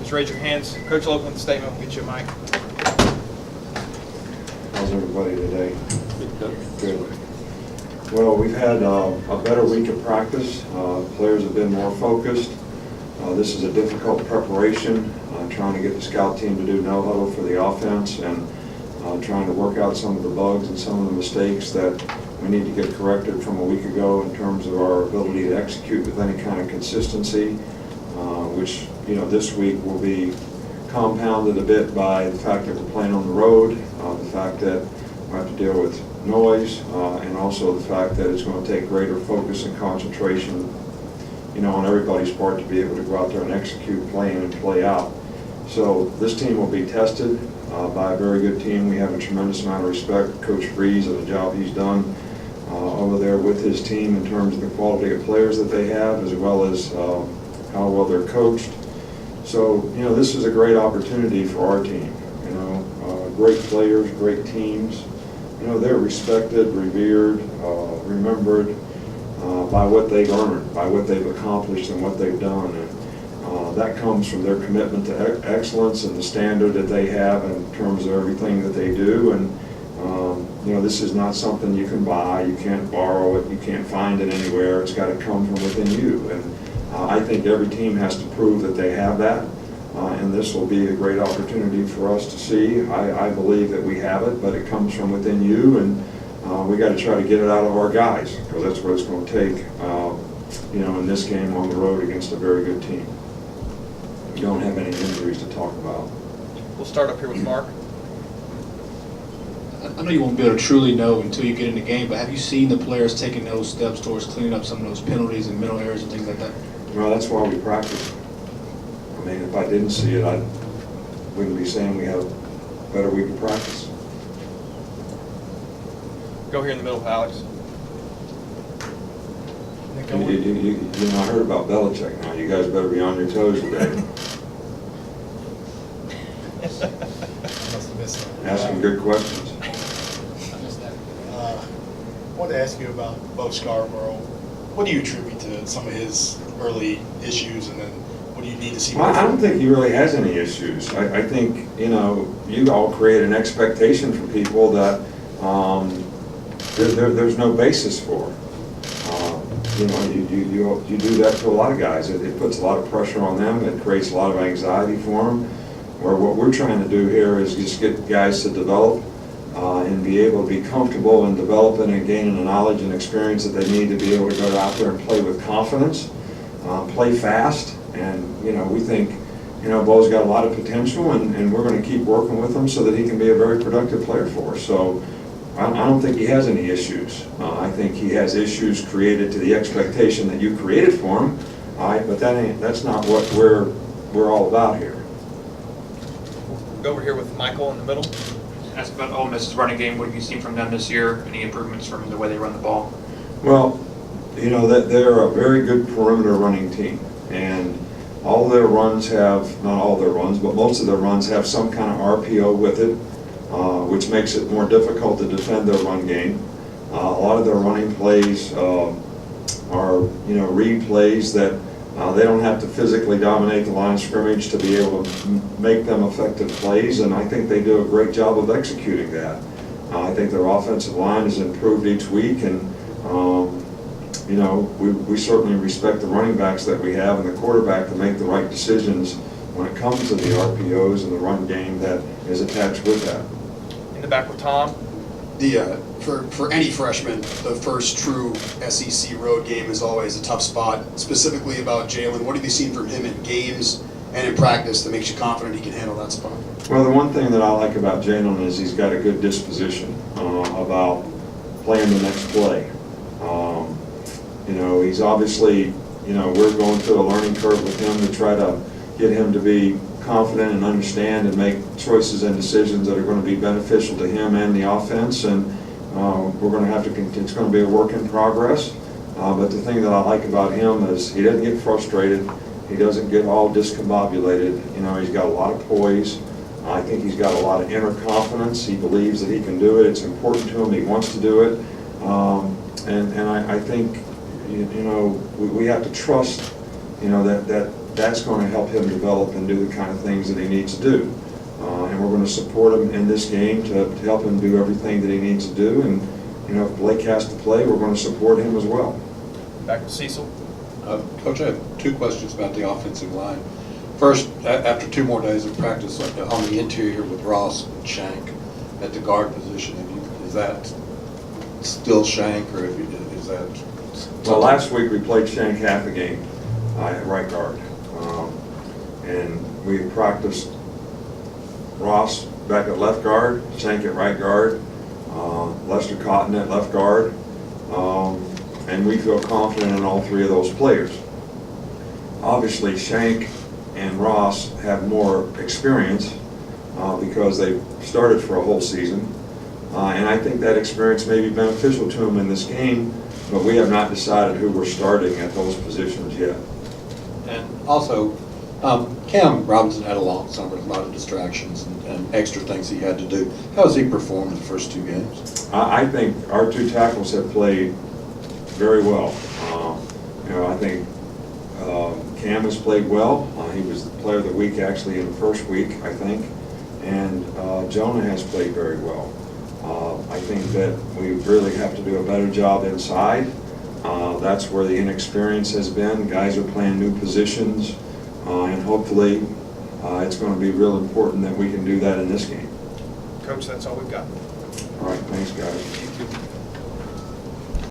Just raise your hands. Coach will open the statement. We'll get you a mic. How's everybody today? Good. Well, we've had a better week of practice. Players have been more focused. This is a difficult preparation, trying to get the scout team to do no huddle for the offense and trying to work out some of the bugs and some of the mistakes that we need to get corrected from a week ago in terms of our ability to execute with any kind of consistency, which, this week will be compounded a bit by the fact that we're playing on the road, the fact that we have to deal with noise, and also the fact that it's going to take greater focus and concentration, on everybody's part to be able to go out there and execute, play in and play out. So this team will be tested by a very good team. We have a tremendous amount of respect. Coach Freeze and the job he's done over there with his team in terms of the quality of players that they have, as well as how well they're coached. So, this is a great opportunity for our team. Great players, great teams. They're respected, revered, remembered by what they've earned, by what they've accomplished and what they've done. And that comes from their commitment to excellence and the standard that they have in terms of everything that they do. And, this is not something you can buy, you can't borrow it, you can't find it anywhere. It's got to come from within you. And I think every team has to prove that they have that. And this will be a great opportunity for us to see. I believe that we have it, but it comes from within you, and we got to try to get it out of our guys, because that's what it's going to take, in this game on the road against a very good team. We don't have any injuries to talk about. We'll start up here with Mark. I know you won't be able to truly know until you get in the game, but have you seen the players taking those steps towards cleaning up some of those penalties and mental errors and things like that? Well, that's why we practice. I mean, if I didn't see it, I wouldn't be saying we have a better week of practice. Go here in the middle, Alex. I heard about Belichick now. You guys better be on your toes today. Asking good questions. I wanted to ask you about Bo Scarborough. What do you attribute to some of his early issues, and then what do you need to see? Well, I don't think he really has any issues. I think, you all create an expectation for people that there's no basis for. You do that to a lot of guys. It puts a lot of pressure on them. It creates a lot of anxiety for them. Where what we're trying to do here is just get guys to develop and be able to be comfortable in developing and gaining the knowledge and experience that they need to be able to go out there and play with confidence, play fast. And, we think, Bo's got a lot of potential, and we're going to keep working with him so that he can be a very productive player for us. So I don't think he has any issues. I think he has issues created to the expectation that you created for him, but that's not what we're all about here. Go over here with Michael in the middle. Ask about Ole Miss's running game. What have you seen from them this year? Any improvements from the way they run the ball? Well, that they're a very good perimeter running team, and all their runs have, not all their runs, but most of their runs have some kind of RPO with it, which makes it more difficult to defend their run game. A lot of their running plays are, read plays that they don't have to physically dominate the line of scrimmage to be able to make them effective plays, and I think they do a great job of executing that. I think their offensive line has improved each week, and we certainly respect the running backs that we have and the quarterback to make the right decisions when it comes to the RPOs and the run game that is attached with that. In the back with Tom. For any freshman, the first true SEC road game is always a tough spot. Specifically about Jalen, what have you seen from him in games and in practice that makes you confident he can handle that spot? Well, the one thing that I like about Jalen is he's got a good disposition about playing the next play. He's obviously, we're going through a learning curve with him to try to get him to be confident and understand and make choices and decisions that are going to be beneficial to him and the offense. And we're going to have to, it's going to be a work in progress. But the thing that I like about him is he doesn't get frustrated. He doesn't get all discombobulated. He's got a lot of poise. I think he's got a lot of inner confidence. He believes that he can do it. It's important to him. He wants to do it. And I think, we have to trust, that that's going to help him develop and do the kind of things that he needs to do. And we're going to support him in this game to help him do everything that he needs to do. And, you know, if Blake has to play, we're going to support him as well. Back to Cecil. Coach, I have two questions about the offensive line. First, after 2 more days of practice on the interior with Ross and Shank at the guard position, is that still Shank, or is that? Well, last week we played Shank half a game at right guard. And we practiced Ross back at left guard, Shank at right guard, Lester Cotton at left guard. And we feel confident in all 3 of those players. Obviously, Shank and Ross have more experience because they started for a whole season. And I think that experience may be beneficial to them in this game, but we have not decided who we're starting at those positions yet. And also, Cam Robinson had a long summer, a lot of distractions and extra things he had to do. How has he performed in the first 2 games? I think our 2 tackles have played very well. You know, I think Cam has played well. He was the player of the week actually in the first week, I think. And Jonah has played very well. I think that we really have to do a better job inside. That's where the inexperience has been. Guys are playing new positions, and hopefully it's going to be real important that we can do that in this game. Coach, that's all we've got. All right, thanks, guys.